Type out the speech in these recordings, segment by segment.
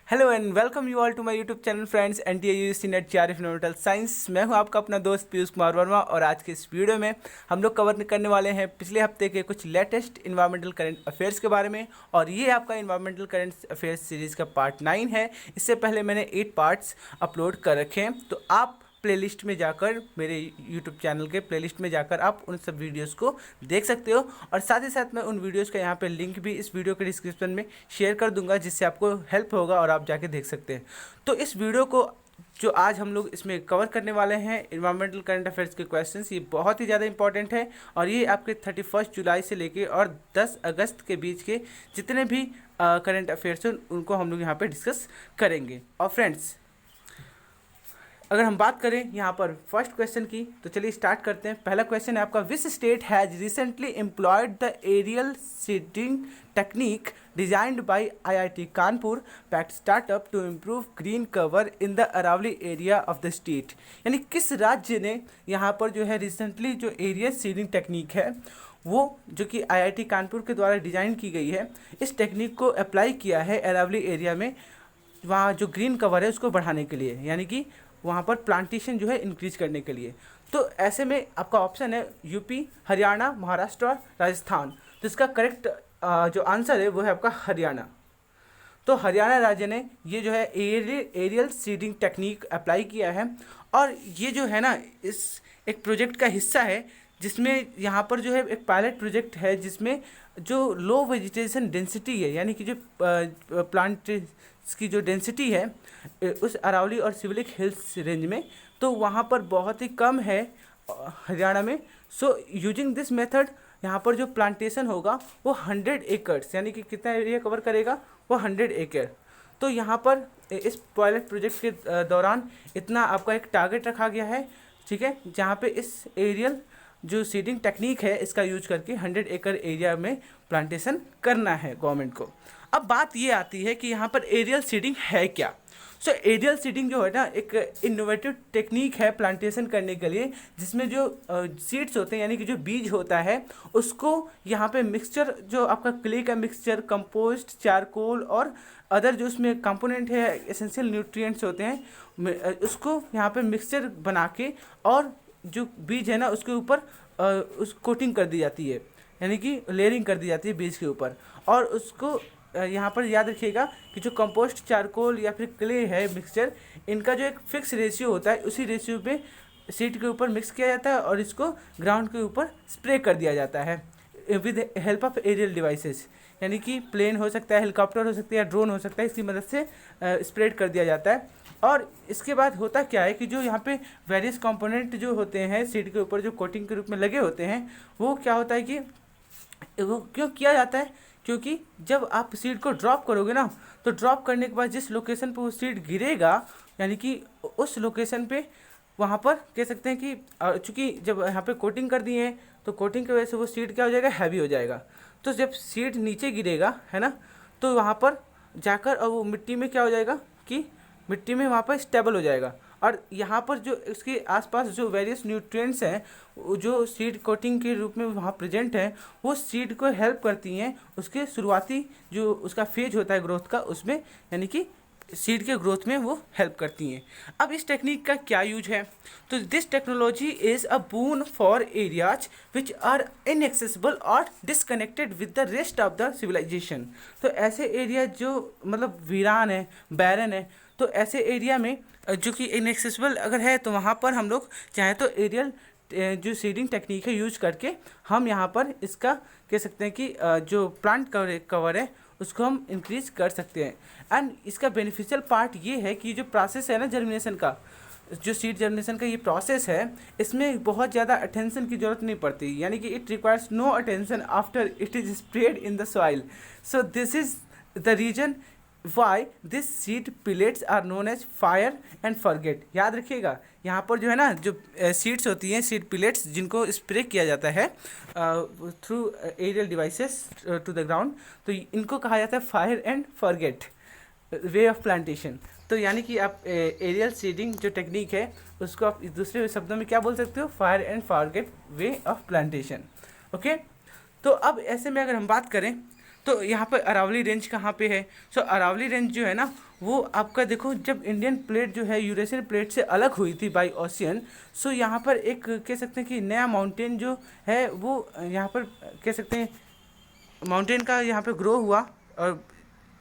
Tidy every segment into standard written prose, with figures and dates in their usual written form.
Hello and welcome you all to my YouTube channel friends NTIU net चार fundamental science. मैं हूं आपका अपना दोस्त पीयूष कुमार वर्मा और आज के इस वीडियो में हम लोग कवर करने वाले हैं पिछले हफ्ते के कुछ लेटेस्ट इन्वायरमेंटल करंट अफेयर्स के बारे में। और ये आपका इन्वायरमेंटल करंट अफेयर्स सीरीज़ का पार्ट 9 है। इससे पहले मैंने 8 पार्ट्स अपलोड कर रखे हैं, तो आप प्लेलिस्ट में जाकर मेरे यूट्यूब चैनल के प्लेलिस्ट में जाकर आप उन सब वीडियोस को देख सकते हो। और साथ ही साथ मैं उन वीडियोस का यहाँ पे लिंक भी इस वीडियो के डिस्क्रिप्शन में शेयर कर दूंगा, जिससे आपको हेल्प होगा और आप जाके देख सकते हैं। तो इस वीडियो को जो आज हम लोग इसमें कवर करने वाले हैं इन्वायरमेंटल करंट अफेयर्स के क्वेश्चंस, ये बहुत ही ज़्यादा इंपॉर्टेंट है। और ये आपके 31 जुलाई से लेके और 10 अगस्त के बीच के जितने भी करंट अफेयर्स हैं उनको हम लोग यहाँ पे डिस्कस करेंगे। और फ्रेंड्स, अगर हम बात करें यहाँ पर फर्स्ट क्वेश्चन की, तो चलिए स्टार्ट करते हैं। पहला क्वेश्चन है आपका, which state has recently employed the aerial seeding technique designed by IIT Kanpur pact startup to improve green cover in the Aravalli area of the state. यानी किस राज्य ने यहाँ पर जो है रिसेंटली जो एरियल सीडिंग टेक्निक है वो जो कि IIT कानपुर के द्वारा डिज़ाइन की गई है, इस टेक्निक को अप्लाई किया है अरावली एरिया में, वहाँ जो ग्रीन कवर है उसको बढ़ाने के लिए, यानी कि वहाँ पर प्लांटेशन जो है इंक्रीज करने के लिए। तो ऐसे में आपका ऑप्शन है यूपी, हरियाणा, महाराष्ट्र और राजस्थान। तो इसका करेक्ट जो आंसर है वो है आपका हरियाणा। तो हरियाणा राज्य ने ये जो है एरियल सीडिंग टेक्निक अप्लाई किया है। और ये जो है ना, इस एक प्रोजेक्ट का हिस्सा है जिसमें यहाँ पर जो है एक पायलट प्रोजेक्ट है जिसमें जो लो वेजिटेशन डेंसिटी है, यानी कि जो प्लांट की जो डेंसिटी है उस अरावली और सिविलिक हिल्स रेंज में, तो वहाँ पर बहुत ही कम है हरियाणा में। सो यूजिंग दिस मेथड यहाँ पर जो प्लांटेशन होगा वो 100 एकड़्स, यानी कि कितना एरिया कवर करेगा, वो 100 एकड़। तो यहाँ पर इस पायलट प्रोजेक्ट के दौरान इतना आपका एक टारगेट रखा गया है, ठीक है, जहाँ पे इस एरियल जो सीडिंग टेक्निक है इसका यूज करके 100 एकड़ एरिया में प्लांटेशन करना है गवर्नमेंट को। अब बात ये आती है कि यहाँ पर एरियल सीडिंग है क्या। सो एरियल सीडिंग जो है ना, एक इनोवेटिव टेक्निक है प्लांटेशन करने के लिए, जिसमें जो सीड्स होते हैं, यानी कि जो बीज होता है, उसको यहाँ पे मिक्सचर, जो आपका क्ले का मिक्सचर, कंपोस्ट, चारकोल और अदर जो उसमें कंपोनेंट है, एसेंशियल न्यूट्रिएंट्स होते हैं, उसको यहाँ पे मिक्सचर बना के और जो बीज है ना उसके ऊपर उस कोटिंग कर दी जाती है, यानी कि लेयरिंग कर दी जाती है बीज के ऊपर। और उसको यहाँ पर याद रखिएगा कि जो कंपोस्ट, चारकोल या फिर क्ले है मिक्सचर, इनका जो एक फिक्स रेशियो होता है, उसी रेशियो पे सीड के ऊपर मिक्स किया जाता है और इसको ग्राउंड के ऊपर स्प्रे कर दिया जाता है with help of aerial devices, यानी कि प्लेन हो सकता है, हेलीकॉप्टर हो सकता है या ड्रोन हो सकता है, इसकी मदद से स्प्रेड कर दिया जाता है। और इसके बाद होता क्या है कि जो यहाँ पे वेरियस कंपोनेंट जो होते हैं सीड के ऊपर जो कोटिंग के रूप में लगे होते हैं, वो क्या होता है कि वो क्यों किया जाता है, क्योंकि जब आप सीड को ड्रॉप करोगे ना, तो ड्रॉप करने के बाद जिस लोकेशन पर वो सीड गिरेगा, यानी कि उस लोकेशन पे वहाँ पर कह सकते हैं कि चूँकि जब यहाँ पे कोटिंग कर दिए हैं तो कोटिंग की वजह से वो सीड क्या हो जाएगा, हैवी हो जाएगा। तो जब सीड नीचे गिरेगा, है ना, तो वहाँ पर जाकर और वो मिट्टी में क्या हो जाएगा कि मिट्टी में वहाँ पर स्टेबल हो जाएगा। और यहाँ पर जो इसके आसपास जो वेरियस न्यूट्रिएंट्स हैं जो सीड कोटिंग के रूप में वहाँ प्रेजेंट हैं, वो सीड को हेल्प करती हैं उसके शुरुआती जो उसका फेज होता है ग्रोथ का, उसमें, यानी कि सीड के ग्रोथ में वो हेल्प करती हैं। अब इस टेक्निक का क्या यूज है, तो this technology is a boon for areas which are inaccessible और disconnected with the rest of the civilization. तो ऐसे एरिया जो मतलब वीरान है, बैरन है, तो ऐसे एरिया में जो कि इनएक्सेसिबल अगर है, तो वहाँ पर हम लोग चाहे तो एरियल जो सीडिंग टेक्निक है यूज करके हम यहाँ पर इसका कह सकते हैं कि जो प्लांट कवर है उसको हम इंक्रीज कर सकते हैं। एंड इसका बेनिफिशियल पार्ट ये है कि जो प्रोसेस है ना जर्मिनेशन का, जो सीड जर्मिनेशन का ये प्रोसेस है, इसमें बहुत ज़्यादा अटेंशन की ज़रूरत नहीं पड़ती, यानी कि it requires no attention after it is spread in the soil. So this is the reason why this seed pellets are known as fire and forget. याद रखिएगा, यहाँ पर जो है ना, जो सीड्स होती हैं, सीड पिलेट्स, जिनको स्प्रे किया जाता है through aerial devices to the ground, तो इनको कहा जाता है fire and forget way of plantation. तो यानी कि आप एरियल सीडिंग जो टेक्निक है उसको आप दूसरे शब्दों में क्या बोल सकते हो, fire and forget way of plantation. Okay, तो अब ऐसे में अगर हम बात करें तो यहाँ पर अरावली रेंज कहाँ पे है। सो अरावली रेंज जो है ना वो आपका देखो, जब इंडियन प्लेट जो है यूरेशियन प्लेट से अलग हुई थी बाई ओशियन, सो यहाँ पर एक कह सकते हैं कि नया माउंटेन जो है वो यहाँ पर कह सकते हैं माउंटेन का यहाँ पे ग्रो हुआ और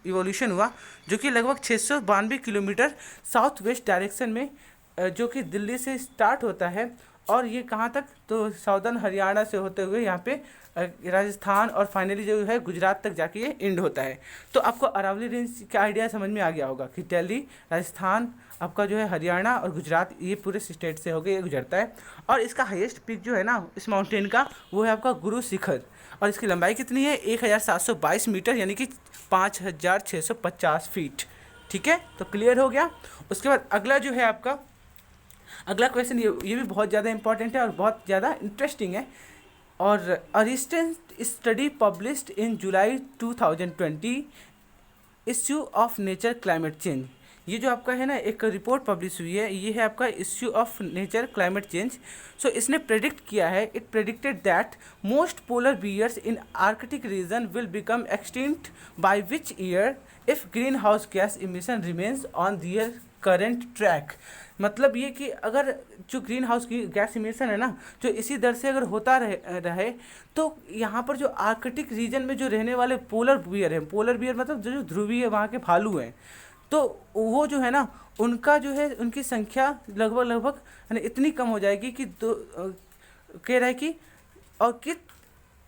इवोल्यूशन हुआ, जो कि लगभग 692 किलोमीटर साउथ वेस्ट डायरेक्शन में, जो कि दिल्ली से स्टार्ट होता है और ये कहाँ तक, तो साउदर्न हरियाणा से होते हुए यहाँ पे राजस्थान और फाइनली जो है गुजरात तक जाके ये एंड होता है। तो आपको अरावली रेंज का आइडिया समझ में आ गया होगा कि दिल्ली, राजस्थान, आपका जो है हरियाणा और गुजरात, ये पूरे स्टेट से होकर ये गुजरता है। और इसका हाईएस्ट पीक जो है ना इस माउंटेन का, वो है आपका गुरु शिखर, और इसकी लंबाई कितनी है, 1722 मीटर, यानी कि 5650 फीट। ठीक है, तो क्लियर हो गया। उसके बाद अगला जो है आपका अगला क्वेश्चन, ये भी बहुत ज़्यादा इंपॉर्टेंट है और बहुत ज़्यादा इंटरेस्टिंग है। और a recent study published in July 2020 issue of nature climate change, ये जो आपका है ना एक रिपोर्ट पब्लिश हुई है, ये है आपका issue of nature climate change. So इसने प्रेडिक्ट किया है, it predicted that most polar bears in Arctic region will become extinct by which year if green house gas emission remains on their current track. मतलब ये कि अगर जो green house की gas emission है ना, जो इसी दर से अगर होता रहे तो यहाँ पर जो आर्कटिक रीजन में जो रहने वाले पोलर बियर हैं, पोलर बियर मतलब जो ध्रुवीय वहाँ के भालू हैं, तो वो जो है ना उनका जो है उनकी संख्या लगभग यानी इतनी कम हो जाएगी कि कह रहा है कि और कि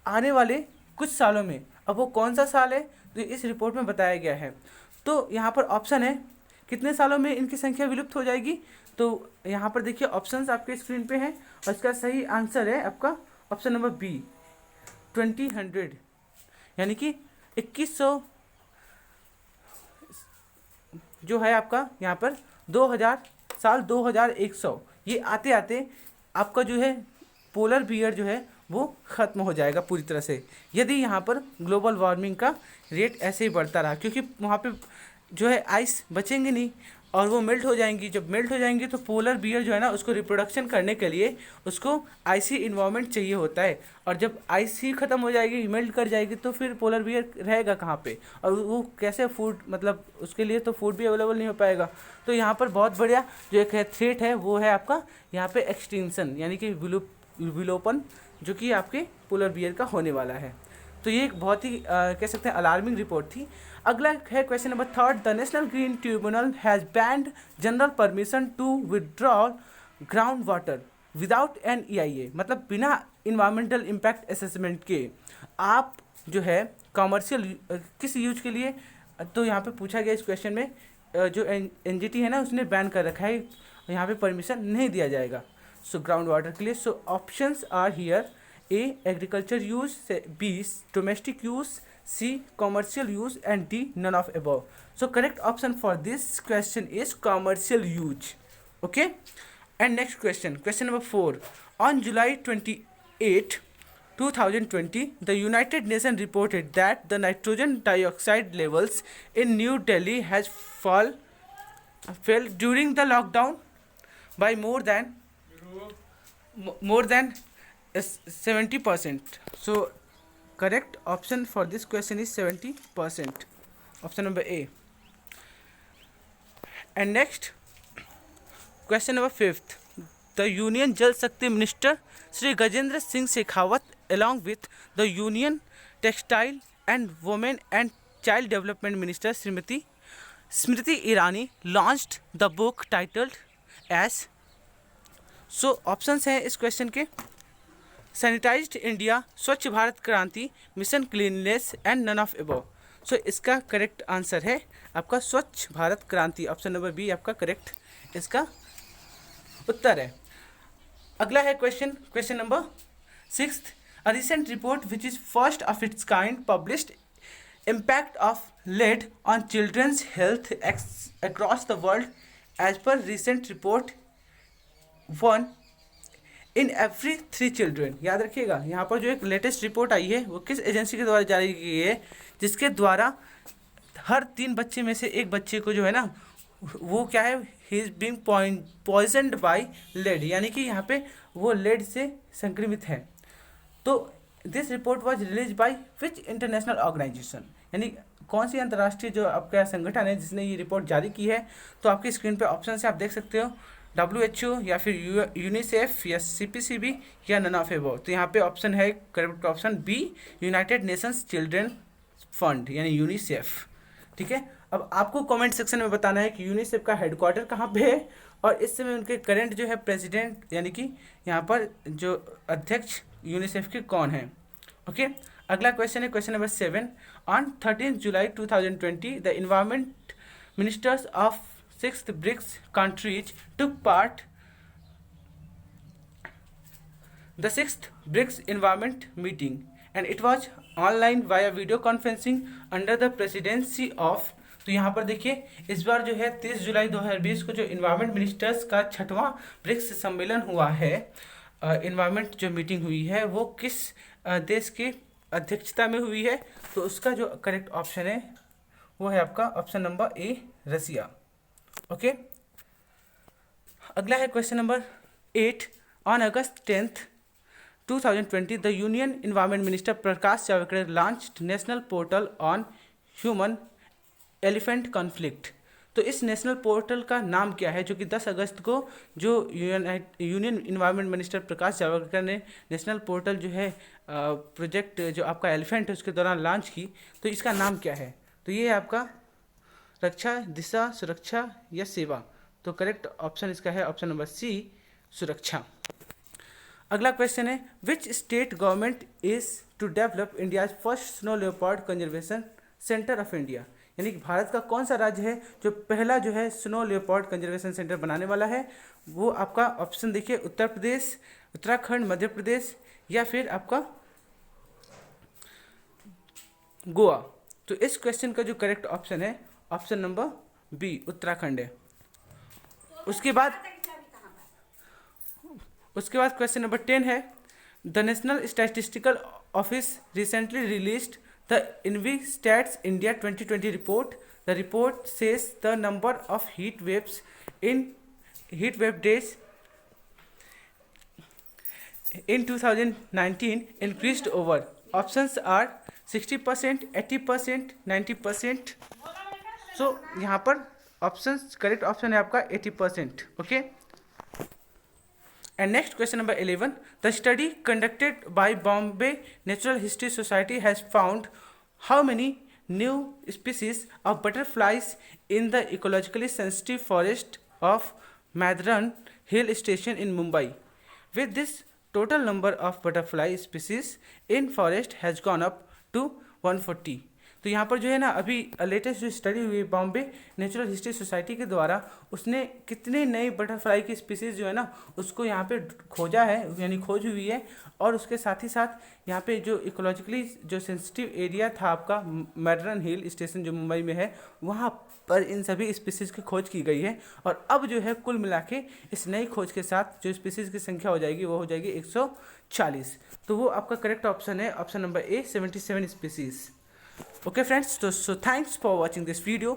आने वाले कुछ सालों में, अब वो कौन सा साल है तो इस रिपोर्ट में बताया गया है। तो यहाँ पर ऑप्शन है कितने सालों में इनकी संख्या विलुप्त हो जाएगी, तो यहाँ पर देखिए ऑप्शंस आपके स्क्रीन पे हैं और इसका सही आंसर है आपका ऑप्शन नंबर बी 2100, यानी कि 2100 जो है आपका यहाँ पर 2100 ये आते आते आपका जो है पोलर बियर जो है वो ख़त्म हो जाएगा पूरी तरह से, यदि यहाँ पर ग्लोबल वार्मिंग का रेट ऐसे ही बढ़ता रहा, क्योंकि वहाँ पे जो है आइस बचेंगे नहीं और वो मेल्ट हो जाएंगी। जब मेल्ट हो जाएंगी तो पोलर बियर जो है ना उसको रिप्रोडक्शन करने के लिए उसको आइसी इन्वायरमेंट चाहिए होता है, और जब आइस ही ख़त्म हो जाएगी, मेल्ट कर जाएगी, तो फिर पोलर बियर रहेगा कहाँ पे, और वो कैसे फूड, मतलब उसके लिए तो फूड भी अवेलेबल नहीं हो पाएगा। तो यहाँ पर बहुत बढ़िया जो एक है थ्रेट है वो है आपका यहाँ पे एक्सटिंक्शन, यानी कि विलोपन, जो कि आपके पोलर बियर का होने वाला है। तो ये एक बहुत ही कह सकते हैं अलार्मिंग रिपोर्ट थी। अगला है question number 3, the national green tribunal has banned general permission to withdraw ground water without an EIA, मतलब बिना इन्वायरमेंटल इम्पैक्ट असेसमेंट के आप जो है कॉमर्शियल किस यूज के लिए, तो यहाँ पे पूछा गया इस क्वेश्चन में, जो NGT है ना उसने बैन कर रखा है, यहाँ पे परमिशन नहीं दिया जाएगा सो ग्राउंड वाटर के लिए। So options are here, A agriculture use, B domestic use, C commercial use and D none of above. So correct option for this question is commercial use. Okay, and next question, question number 4, on July 28 2020 the United Nations reported that the nitrogen dioxide levels in New Delhi has fell during the lockdown by more than 70%. So correct option for this question is 70%, option number A. And next question number 5th, the Union Jal Shakti Minister Shri Gajendra Singh Shekhawat along with the Union Textile and Women and Child Development Minister Srimati Smriti Irani launched the book titled as, so options हैं इस question के, sanitised India, Swachh Bharat Kranti, mission cleanliness and none of above. So इसका correct answer है आपका Swachh Bharat Kranti, option number B आपका correct इसका उत्तर है। अगला है question number 6, a recent report which is first of its kind published impact of lead on childrens health across the world as per recent report 1 in every 3 children. याद रखिएगा यहाँ पर जो एक लेटेस्ट रिपोर्ट आई है वो किस एजेंसी के द्वारा जारी की गई है, जिसके द्वारा हर 3 बच्चे में से एक बच्चे को जो है ना वो क्या है, he is being poisoned by lead, यानी कि यहाँ पे वो लेड से संक्रमित है। तो this report was release by which international organisation, यानी कौन सी अंतर्राष्ट्रीय जो आपका संगठन है जिसने ये रिपोर्ट जारी की है, तो आपकी स्क्रीन पे ऑप्शन से आप देख सकते हो WHO या फिर यूनिसेफ या CPCB या नन ऑफ एबोव। तो यहाँ पे ऑप्शन है correct option B, United Nations Children Fund यानी यूनिसेफ। ठीक है, अब आपको कमेंट सेक्शन में बताना है कि यूनिसेफ का हेडक्वार्टर कहाँ पे है और इस समय उनके करंट जो है प्रेसिडेंट यानी कि यहाँ पर जो अध्यक्ष यूनिसेफ के कौन है। ओके, अगला क्वेश्चन है question number 7। On 13 July 2020 the environment ministers of 6th BRICS countries took part the 6th BRICS environment meeting and it was online via video conferencing under the presidency of। तो यहाँ पर देखिए इस बार जो है 30 जुलाई 2020 को जो इन्वायरमेंट मिनिस्टर्स का 6वां ब्रिक्स सम्मेलन हुआ है, इन्वायरमेंट जो मीटिंग हुई है वो किस देश की अध्यक्षता में हुई है, तो उसका जो करेक्ट ऑप्शन है वो है आपका option number A, Russia. Okay, अगला है question number 8। On August 10th 2020 the union environment minister Prakash Javadekar launched national portal on human elephant conflict. तो इस नेशनल पोर्टल का नाम क्या है, जो कि 10 अगस्त को जो union environment minister Prakash Javadekar ने नेशनल पोर्टल जो है प्रोजेक्ट जो आपका एलिफेंट है उसके दौरान लॉन्च की, तो इसका नाम क्या है। तो ये आपका रक्षा, दिशा, सुरक्षा या सेवा। तो करेक्ट ऑप्शन इसका है ऑप्शन नंबर सी, सुरक्षा। अगला क्वेश्चन है which state government is to develop India first snow leopard conservation centre of India, यानी कि भारत का कौन सा राज्य है जो पहला जो है स्नो लेपर्ड कंजर्वेशन सेंटर बनाने वाला है। वो आपका ऑप्शन देखिए उत्तर प्रदेश, उत्तराखंड, मध्य प्रदेश या फिर आपका गोवा। तो इस क्वेश्चन का जो करेक्ट ऑप्शन है ऑप्शन नंबर बी, उत्तराखंड है। उसके बाद क्वेश्चन नंबर 10 है the national statistical office recently released the EnviStats India 2020 report. The report says the number of heat wave days in 2019 increased over। Options are 60%, 80%, 90%। So यहाँ पर option correct option है आपका 80%। Okay, and next question number 11 the study conducted by Bombay natural history society has found how many new species of butterflies in the ecologically sensitive forest of Matheran hill station in Mumbai. With this total number of butterfly species in forest has gone up to 140। तो यहाँ पर जो है ना अभी latest जो study हुई Bombay natural history society के द्वारा, उसने कितने नए बटरफ्लाई की स्पीसीज़ जो है ना उसको यहाँ पे खोजा है, यानी खोज हुई है। और उसके साथ ही साथ यहाँ पे जो इकोलॉजिकली जो सेंसिटिव एरिया था आपका मैडरन हिल स्टेशन जो मुंबई में है, वहाँ पर इन सभी स्पीसीज़ की खोज की गई है। और अब जो है कुल मिला के इस नई खोज के साथ जो स्पीसीज़ की संख्या हो जाएगी वो हो जाएगी 140। तो वो आपका करेक्ट ऑप्शन है option number A, 77 species. Okay friends, so thanks for watching this video.